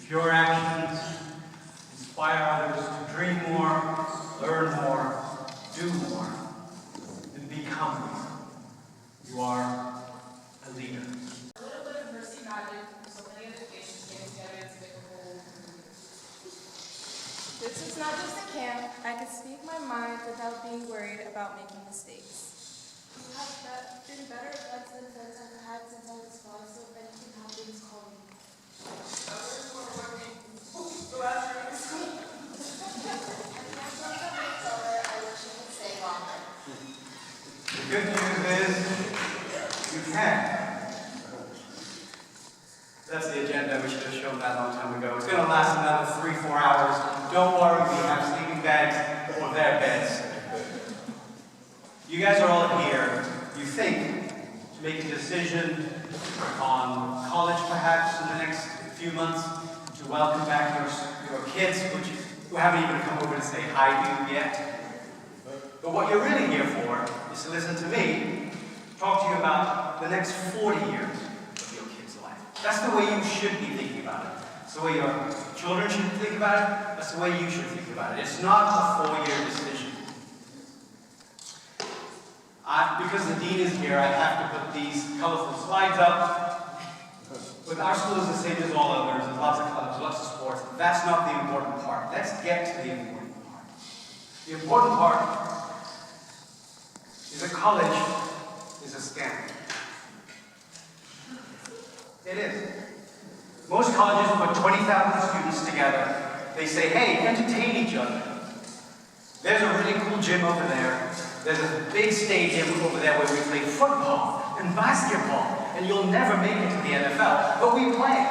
If your actions inspire others to dream more, learn more, do more, and become more, you are a leader. A little bit of mercy magic, so many of the faces came together to make a whole. This was not just a camp. I could speak my mind without being worried about making mistakes. You have been better friends than friends I've had since I was 5, so if anything happens, call me. The good news is, you can. That's the agenda. We should have shown that a long time ago. It's going to last another 3-4 hours. Don't worry, we have sleeping bags or their beds. You guys are all here. You think to make a decision on college perhaps in the next few months, to welcome back your kids, who haven't even come over to say hi to you yet. But what you're really here for is to listen to me talk to you about the next 40 years of your kid's life. That's the way you should be thinking about it. It's the way your children should think about it. That's the way you should think about it. It's not a 4-year decision. Because the dean is here, I have to put these colorful slides up. But our school is the same as all others. There's lots of clubs, lots of sports. That's not the important part. Let's get to the important part. The important part is that college is a scam. It is. Most colleges put 20,000 students together. They say, hey, entertain each other. There's a really cool gym over there. There's a big stadium over there where we play football and basketball, and you'll never make it to the NFL, but we play.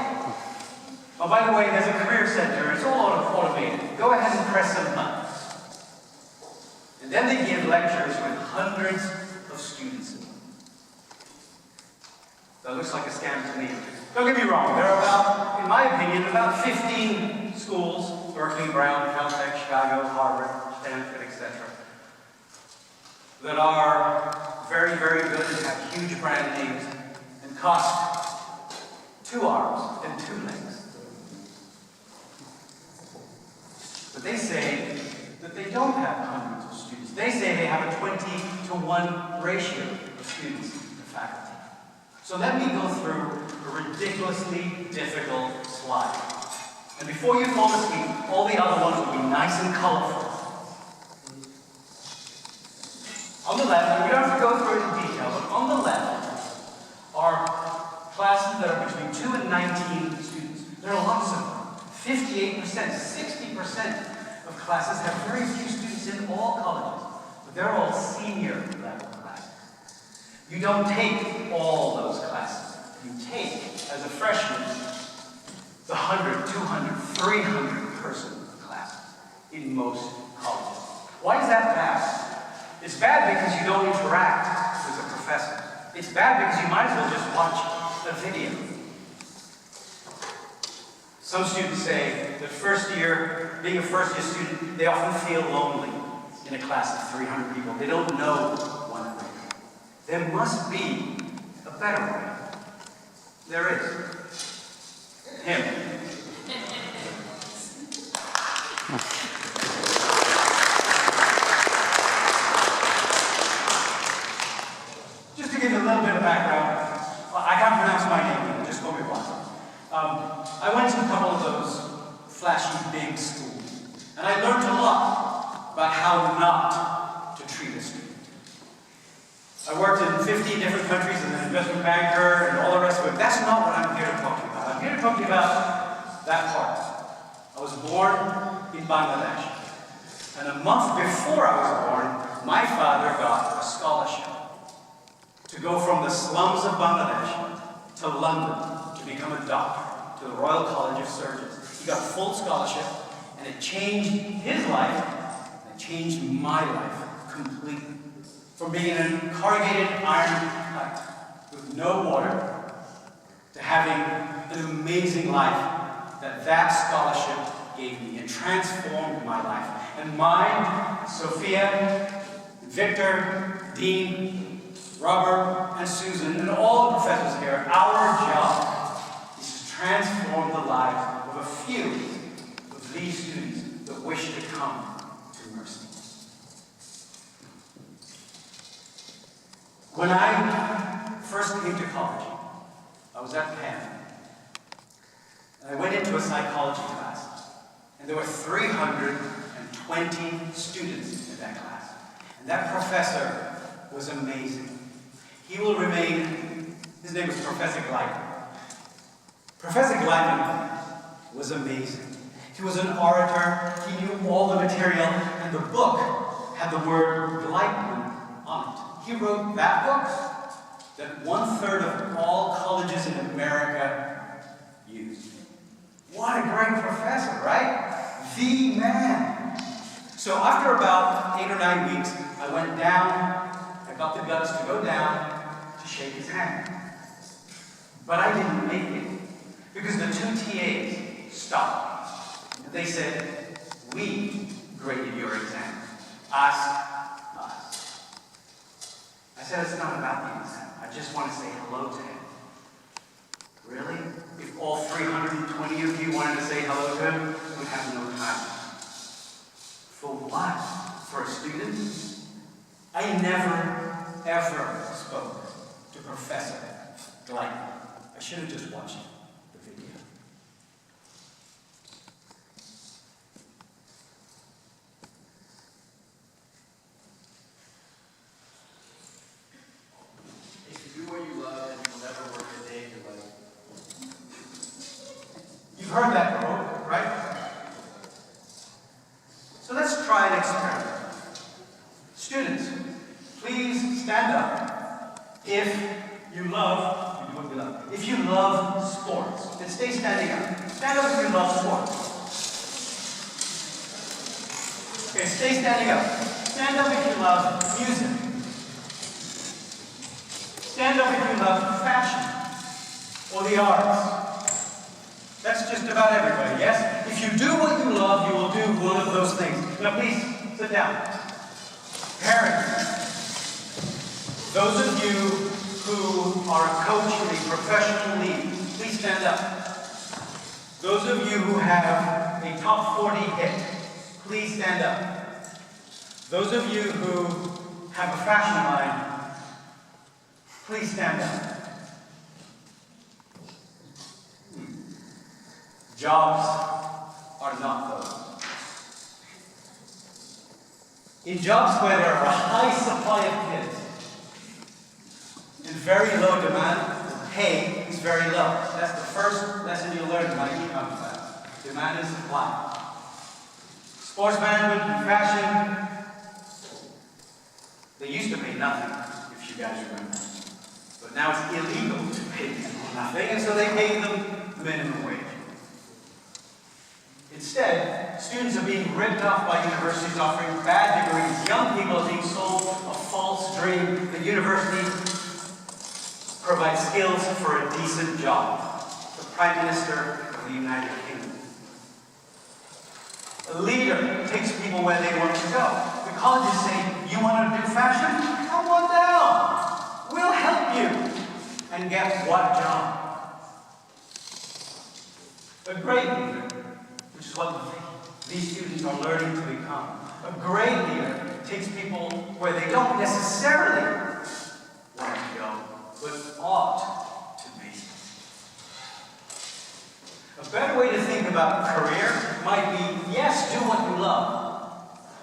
Oh, by the way, there's a career center. It's all automated. Go ahead and press some buttons. And then they give lectures with hundreds of students in them. That looks like a scam to me. Don't get me wrong, there are about, in my opinion, about 15 schools, Berkeley, Brown, Caltech, Chicago, Harvard, Stanford, etc., that are very, very good and have huge brand names and cost 2 arms and 2 legs. But they say that they don't have hundreds of students. They say they have a 20-to-1 ratio of students to faculty. So let me go through a ridiculously difficult slide. And before you fall asleep, all the other ones will be nice and colorful. On the left, we don't have to go through it in detail, but on the left are classes that are between 2 and 19 students. There are lots of them. 58%, 60% of classes have very few students in all colleges, but they're all senior level classes. You don't take all those classes. You take, as a freshman, the 100, 200, 300 person classes in most colleges. Why is that bad? It's bad because you don't interact with the professor. It's bad because you might as well just watch a video. Some students say that first year, being a first-year student, they often feel lonely in a class of 300 people. They don't know one another. There must be a better way. There is. Him. Just to give you a little bit of background, I can't pronounce my name, just call me Wazi. I went to a couple of those flashy big schools, and I learned a lot about how not to treat a student. I worked in 15 different countries as an investment banker and all the rest of it. That's not what I'm here to talk to you about. I'm here to talk to you about that part. I was born in Bangladesh, and a month before I was born, my father got a scholarship to go from the slums of Bangladesh to London to become a doctor to the Royal College of Surgeons. He got a full scholarship, and it changed his life, and it changed my life completely. From being in a corrugated iron hut with no water to having an amazing life that scholarship gave me. It transformed my life. And mine, Sophia, Victor, Dean, Robert, and Susan, and all the professors here, our job is to transform the lives of a a few of these students that wish to come to Mercy. When I first came to college, I was at Penn, and I went into a psychology class, and there were 320 students in that class. And that professor was amazing. He will remain, his name was Professor Gleitman. Professor Gleitman was amazing. He was an orator, he knew all the material, and the book had the word Gleitman on it. He wrote that book that 1/3 of all colleges in America used. What a great professor, right? The man. So after about 8 or 9 weeks, I went down, I got the guts to go down to shake his hand. But I didn't make it, because the 2 TAs stopped me. And they said, "We graded your exam. Us. I said, "It's not about the exam. I just want to say hello to him." "Really? If all 320 of you wanted to say hello to him, we'd have no time." For what? For a student? I never, ever spoke to Professor Gleitman. I should have just watched the video. If you do what you love, then you'll never work a day in your life. You've heard that quote, right? So let's try an experiment. Students, please stand up if you love, you do what you love. If you love sports, then stay standing up. Stand up if you love sports. Okay, stay standing up. Stand up if you love music. Stand up if you love fashion or the arts. That's just about everybody, yes? If you do what you love, you will do one of those things. Now please, sit down. Parents, those of you who are a coach in a professional league, please stand up. Those of you who have a top 40 hit, please stand up. Those of you who have a fashion line, please stand up. Jobs are not those. In jobs where there are a high supply of kids and very low demand, pay is very low. That's the first lesson you'll learn in my econ class. Demand and supply. Sports management and fashion, they used to pay nothing, if you guys remember. But now it's illegal to pay people nothing, and so they pay them minimum wage. Instead, students are being ripped off by universities offering bad degrees. Young people are being sold a false dream that university provides skills for a decent job. The Prime Minister of the United Kingdom. A leader takes people where they want to go. The colleges say, "You want to do fashion? Come on down. We'll help you." And get what job? A great leader, which is what these students are learning to become. A great leader takes people where they don't necessarily want to go, but ought to be. A better way to think about career might be, yes, do what you love,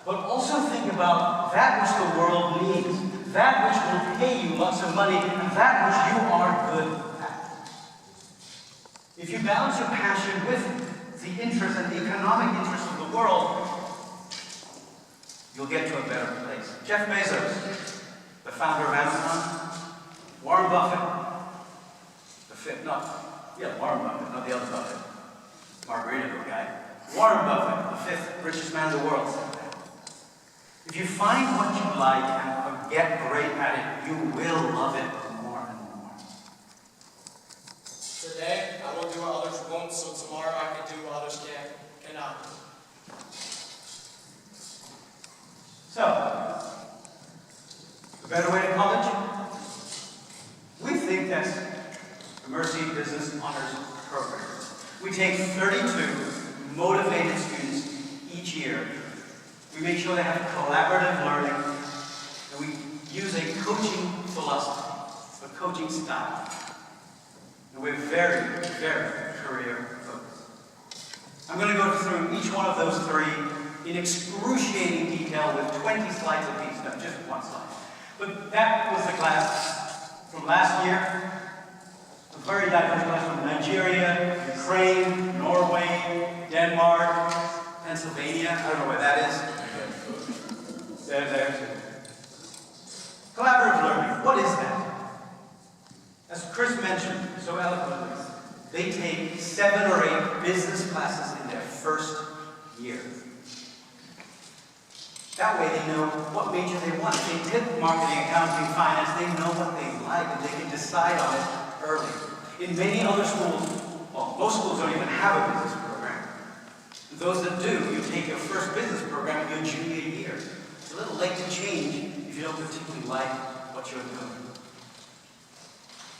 but also think about that which the world needs, that which will pay you lots of money, and that which you are good at. If you balance your passion with the interest and the economic interest of the world, you'll get to a better place. Jeff Bezos, the founder of Amazon, Warren Buffett, Warren Buffett, not the other Buffett, Margaritaville guy. Warren Buffett, the 5th richest man in the world, said that. If you find what you like and get great at it, you will love it more and more. Today, I will do what others won't, so tomorrow I can do what others cannot. So, a better way to college? We think that's a Mercy Business Honors Program. We take 32 motivated students each year. We make sure they have collaborative learning, and we use a coaching philosophy, a coaching style. And we're very, very career focused. I'm going to go through each one of those three in excruciating detail with 20 slides apiece, no, just one slide. But that was the class from last year. A very diverse class from Nigeria, Ukraine, Norway, Denmark, Pennsylvania. I don't know where that is. There. Collaborative learning, what is that? As Chris mentioned so eloquently, they take 7 or 8 business classes in their first year. That way they know what major they want. If they did marketing, accounting, finance, they know what they like and they can decide on it early. In many other schools, well, most schools don't even have a business program. Those that do, you take your first business program in your junior year. It's a little late to change if you don't particularly like what you're doing.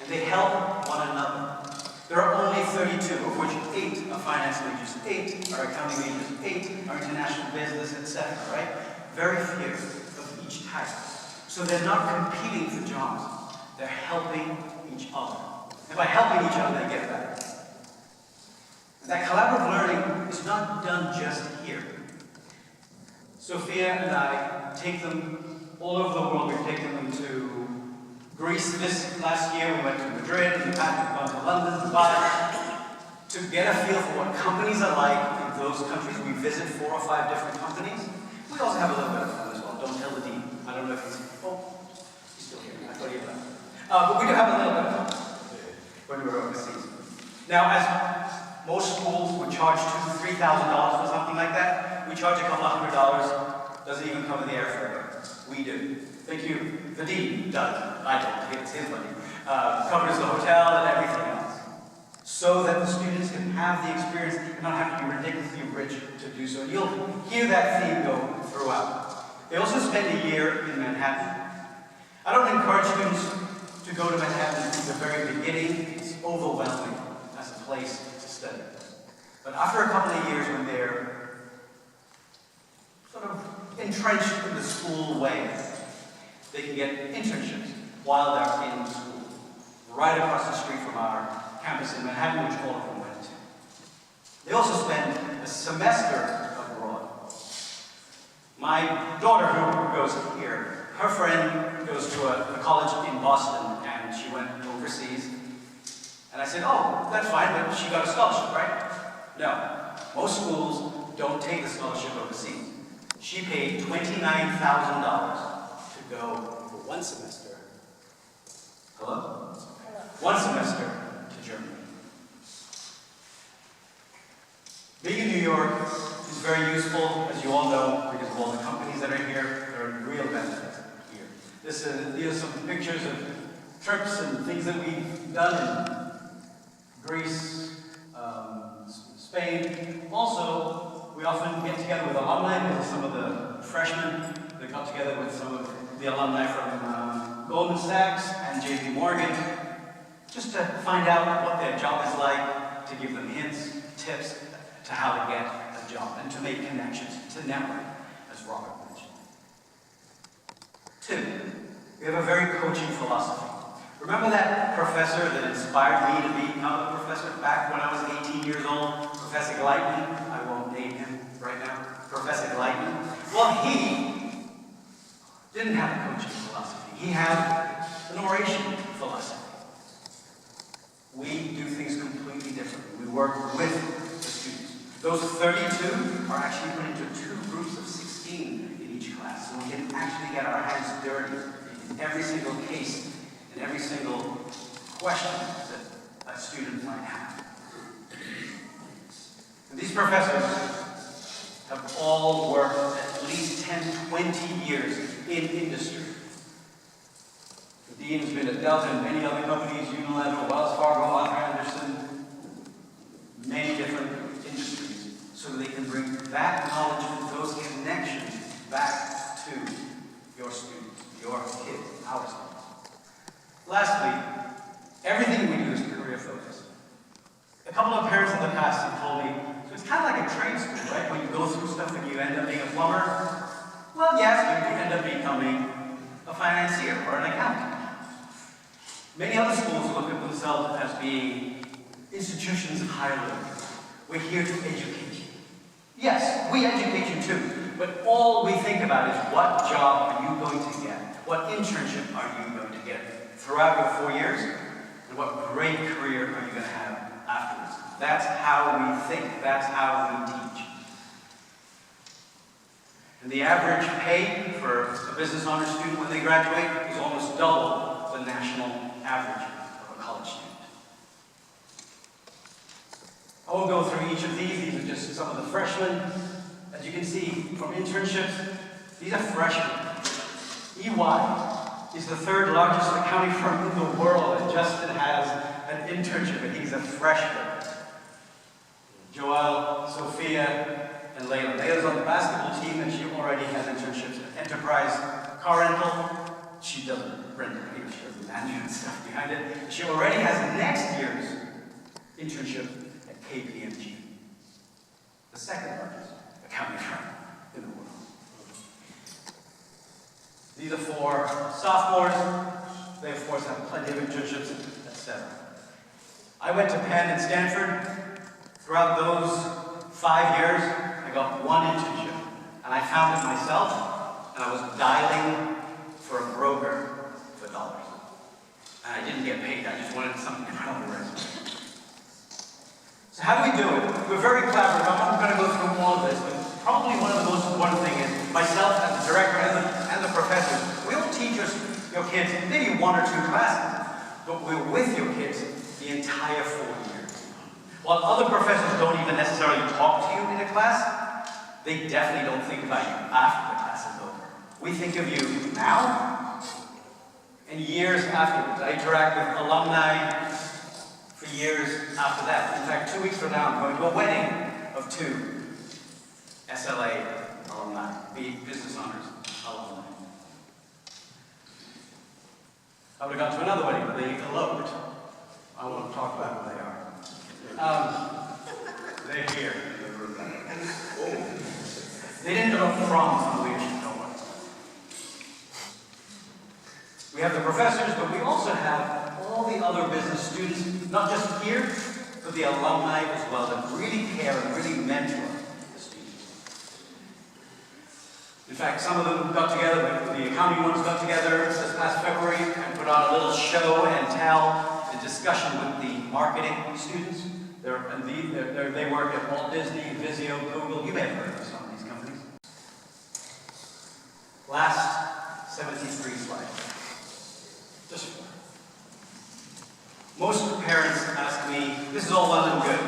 And they help one another. There are only 32, of which 8 are finance majors, 8 are accounting majors, 8 are international business, etc., right? Very few of each type. So they're not competing for jobs. They're helping each other. And by helping each other, they get better. And that collaborative learning is not done just here. Sophia and I take them all over the world. We've taken them to Greece this last year. We went to Madrid, and we've gone to London, Dubai, to get a feel for what companies are like in those countries. We visit 4 or 5 different companies. We also have a little bit of fun as well. Don't tell the dean. I don't know if he's still here. I thought he had left. But we do have a little bit of fun when we were overseas. Now, as most schools would charge $2,000 to $3,000 for something like that, we charge a couple of $100. Doesn't even cover the airfare. We do. Thank you. The dean does. I don't. It's his money. Covers the hotel and everything else. So that the students can have the experience and not have to be ridiculously rich to do so. You'll hear that theme go throughout. They also spend a year in Manhattan. I don't encourage students to go to Manhattan from the very beginning. It's overwhelming as a place to study. But after a couple of years when they're sort of entrenched in the school way, they can get internships while they're in school. Right across the street from our campus in Manhattan, which all of them went to. They also spend a semester abroad. My daughter, who goes here, her friend goes to a college in Boston, and she went overseas. And I said, oh, that's fine, but she got a scholarship, right? No. Most schools don't take the scholarship overseas. She paid $29,000 to go for 1 semester. Hello? One semester to Germany. Being in New York is very useful, as you all know, because of all the companies that are here. There are real benefits here. These are some pictures of trips and things that we've done in Greece, Spain. Also, we often get together with alumni. With some of the freshmen that got together with some of the alumni from Goldman Sachs and JP Morgan, just to find out what their job is like, to give them hints, tips to how to get a job, and to make connections, to network, as Robert mentioned. 2, we have a very coaching philosophy. Remember that professor that inspired me to become a professor back when I was 18 years old? Professor Gleitman? I won't name him right now. Professor Gleitman? Well, he didn't have a coaching philosophy. He had an oration philosophy. We do things completely differently. We work with the students. Those 32 are actually put into 2 groups of 16 in each class, so we can actually get our hands dirty in every single case and every single question that a student might have. And these professors have all worked at least 10, 20 years in industry. The dean has been at Delta and many other companies, Unilever, Wells Fargo, Arthur Anderson, many different industries, so they can bring that knowledge and those connections back to your students, your kids, our students. Lastly, everything we do is career focused. A couple of parents in the past go through stuff and you end up being a plumber? Well, yes, you end up becoming a financier or an accountant. Many other schools look at themselves as being institutions of higher learning. We're here to educate you. Yes, we educate you too, but all we think about is what job are you going to get? What internship are you going to get throughout your 4 years? And what great career are you going to have afterwards? That's how we think. That's how we teach. And the average pay for a business honors student when they graduate is almost double the national average of a college student. I won't go through each of these. These are just some of the freshmen. As you can see from internships, these are freshmen. EY is the third largest accounting firm in the world, and Justin has an internship, and he's a freshman. Joelle, Sophia, and Layla. Layla's on the basketball team, and she already has internships at Enterprise Car Rental. She doesn't rent it, she does the management stuff behind it. She already has next year's internship at KPMG, the second largest accounting firm in the world. These are for sophomores. They, of course, have plenty of internships, etc. I went to Penn and Stanford. Throughout those 5 years, I got one internship. And I found it myself, and I was dialing for a broker for dollars. And I didn't get paid. I just wanted something to put on the resume. So how do we do it? We're very collaborative. I'm not going to go through all of this, but probably one of the most important things is myself as the director and the professors. We'll teach your kids maybe 1 or 2 classes, but we're with your kids the entire 4 years. While other professors don't even necessarily talk to you in a class, they definitely don't think about you after the class is over. We think of you now and years afterwards. I interact with alumni for years after that. In fact, 2 weeks from now, I'm going to a wedding of 2 SLA alumni, Business Honors alumni. I would have gone to another wedding, but they eloped. I won't talk about who they are. They're here. They didn't know from the leadership cohort. We have the professors, but we also have all the other business students, not just here, but the alumni as well, that really care and really mentor the students. In fact, some of them got together, the accounting ones got together this past February and put on a little show and tell, a discussion with the marketing students. They work at Walt Disney, Vizio, Google. You may have heard of some of these companies. Last 73 slide. Just one. Most parents ask me, this is all well and good.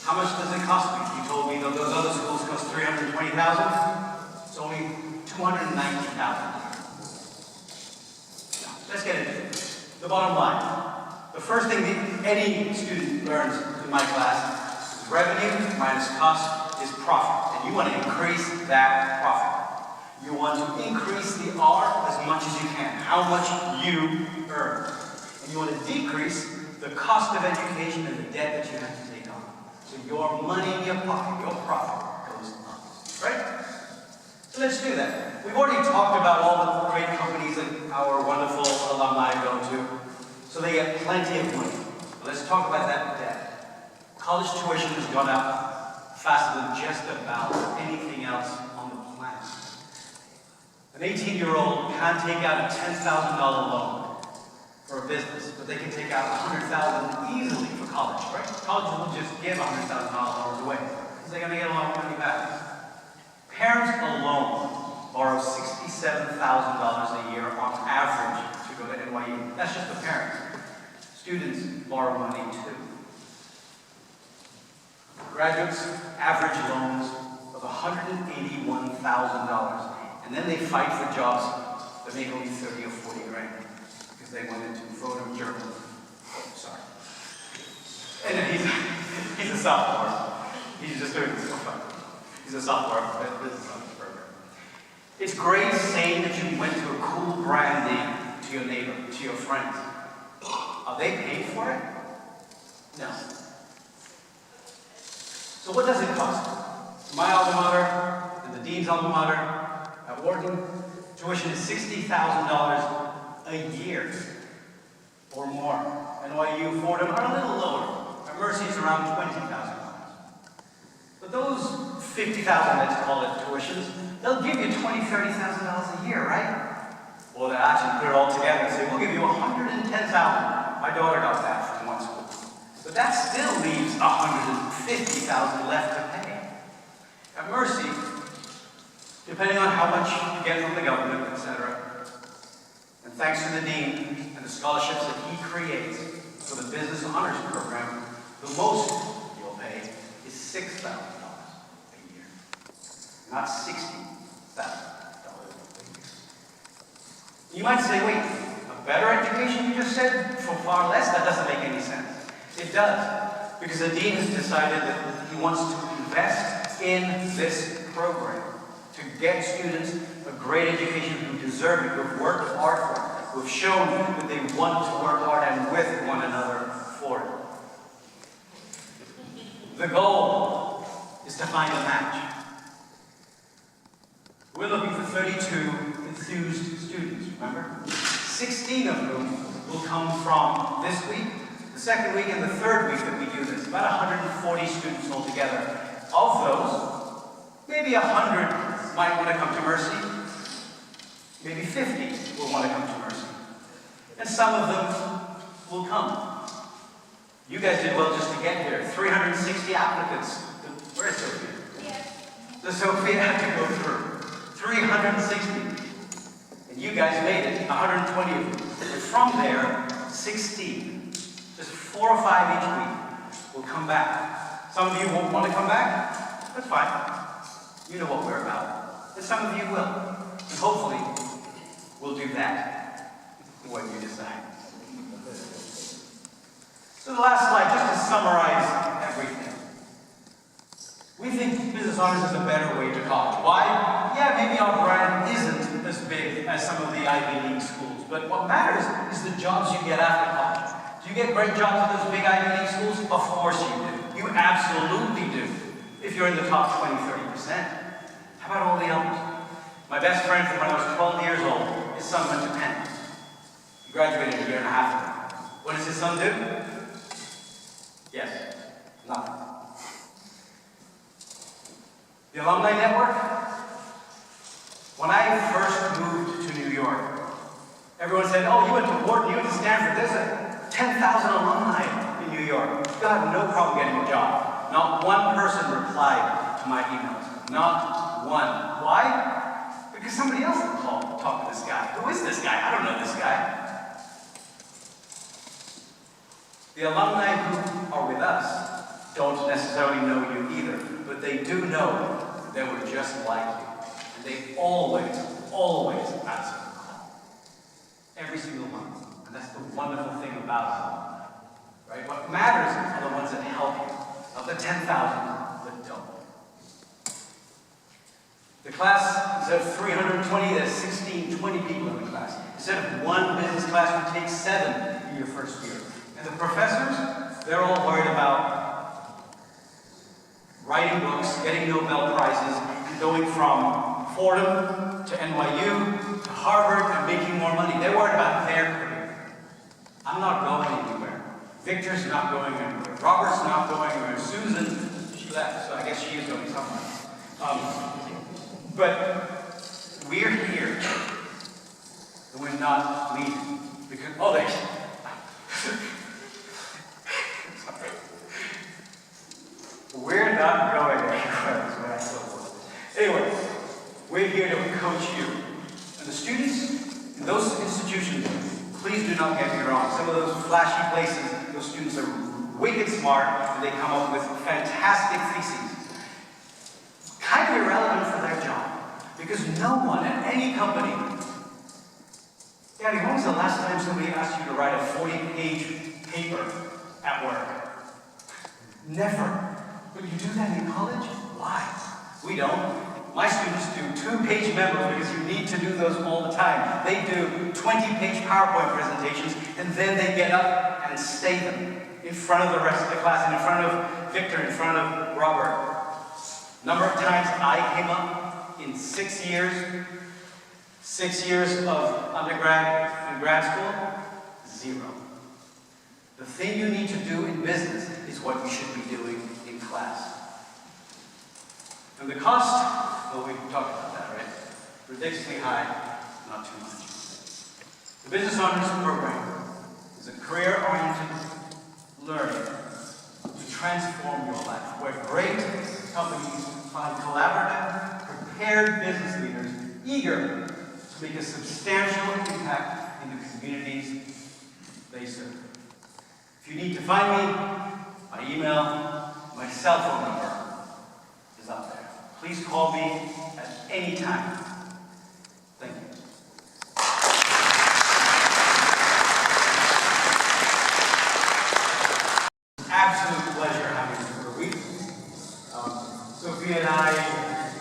How much does it cost me? You told me that those other schools cost $320,000. It's only $290,000. Now, let's get into it. The bottom line. The first thing any student learns in my class is revenue minus cost is profit. And you want to increase that profit. You want to increase the R as much as you can, how much you earn. And you want to decrease the cost of education and the debt that you have to take on. So your money in your pocket, your profit, goes up. Right? So let's do that. We've already talked about all the great companies that our wonderful alumni go to. So they get plenty of money. Let's talk about that debt. College tuition has gone up faster than just about anything else on the planet. An 18-year-old can't take out a $10,000 loan for a business, but they can take out $100,000 easily for college, right? College will just give $100,000 loans away because they're going to get a lot of money back. Parents alone borrow $67,000 a year on average to go to NYU. That's just the parents. Students borrow money too. Graduates, average loans of $181,000. And then they fight for jobs that make only 30 or 40 grand because they went into photo journalism. Oh, sorry. And he's a sophomore. He's just doing this for fun. He's a sophomore at business program. It's great saying that you went to a cool brand name to your neighbor, to your friends. Are they paid for it? No. So what does it cost? My alma mater and the dean's alma mater at Wharton, tuition is $60,000 a year or more. NYU, Fordham are a little lower. At Mercy is around $20,000. But those $50,000, let's call it tuitions, they'll give you $20,000, $30,000 a year, right? Well, they'll actually put it all together and say, we'll give you $110,000. My daughter got that from one school. But that still leaves $150,000 left to pay. At Mercy, depending on how much you get from the government, etc., and thanks to the dean and the scholarships that he creates for the business honors program, the most you'll pay is $6,000 a year, not $60,000 a year. You might say, wait, a better education you just said for far less? That doesn't make any sense. It does, because the dean has decided that he wants to invest in this program to get students a great education who deserve it, who have worked hard for it, who have shown that they want to work hard and with one another for it. The goal is to find a match. We're looking for 32 enthused students, remember? 16 of whom will come from this week, the second week, and the third week that we do this. About 140 students altogether. Of those, maybe 100 might want to come to Mercy. Maybe 50 will want to come to Mercy. And some of them will come. You guys did well just to get here. 360 applicants. Where's Sophia? Yes. So Sophia had to go through 360. And you guys made it, 120 of you. And from there, 16. Just 4 or 5 each week will come back. Some of you won't want to come back. That's fine. You know what we're about. And some of you will. And hopefully, we'll do that when you decide. So the last slide, just to summarize everything. We think business honors is a better way to college. Why? Yeah, maybe our brand isn't as big as some of the Ivy League schools, but what matters is the jobs you get after college. Do you get great jobs at those big Ivy League schools? Of course you do. You absolutely do. If you're in the top 20, 30%. How about all the others? My best friend from when I was 12 years old, his son went to Penn. He graduated a year and a half ago. What does his son do? Yes, nothing. The Alumni Network? When I first moved to New York, everyone said, oh, you went to Wharton, you went to Stanford, there's 10,000 alumni in New York. You'll have no problem getting a job. Not one person replied to my emails. Not one. Why? Because somebody else would call and talk to this guy. Who is this guy? I don't know this guy. The alumni who are with us don't necessarily know you either, but they do know that we're just like you. And they always answer the call. Every single one. And that's the wonderful thing about alumni. Right? What matters are the ones that help you, not the 10,000 that don't. The class, instead of 320, there's 16, 20 people in the class. Instead of one business class, we take 7 in your first year. And the professors, they're all worried about writing books, getting Nobel Prizes, and going from Fordham to NYU to Harvard and making more money. They're worried about their career. I'm not going anywhere. Victor's not going anywhere. Robert's not going anywhere. Susan, she left, so I guess she is going somewhere. But we're here, and we're not leaving. Because, oh, they... Sorry. We're not going anywhere, is what I thought. Anyway, we're here to coach you. And the students in those institutions, please do not get me wrong. Some of those flashy places, those students are wicked smart, and they come up with fantastic theses. Kind of irrelevant for their job. Because no one at any company... Gabby, when was the last time somebody asked you to write a 40-page paper at work? Never. But you do that in college? Why? We don't. My students do 2-page memos because you need to do those all the time. They do 20-page PowerPoint presentations, and then they get up and say them in front of the rest of the class, and in front of Victor, in front of Robert. Number of times I came up in 6 years of undergrad and grad school, 0. The thing you need to do in business is what you should be doing in class. And the cost, well, we talked about that, right? Ridiculously high, not too much. The Business Honors Program is a career-oriented learning to transform your life, where great companies find collaborative, prepared business leaders eager to make a substantial impact in the communities they serve. If you need to find me, my email, my cell phone number is up there. Please call me at any time. Thank you. Absolute pleasure having you for a week. Sophie and I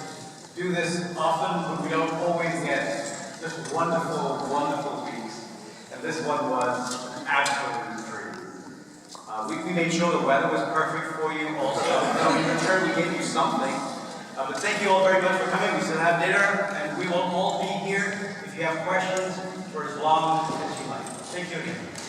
do this often, but we don't always get just wonderful, wonderful weeks. And this one was absolutely free. We made sure the weather was perfect for you also. So in return, we gave you something. But thank you all very much for coming. We still have dinner, and we will all be here if you have questions for as long as you like. Thank you again.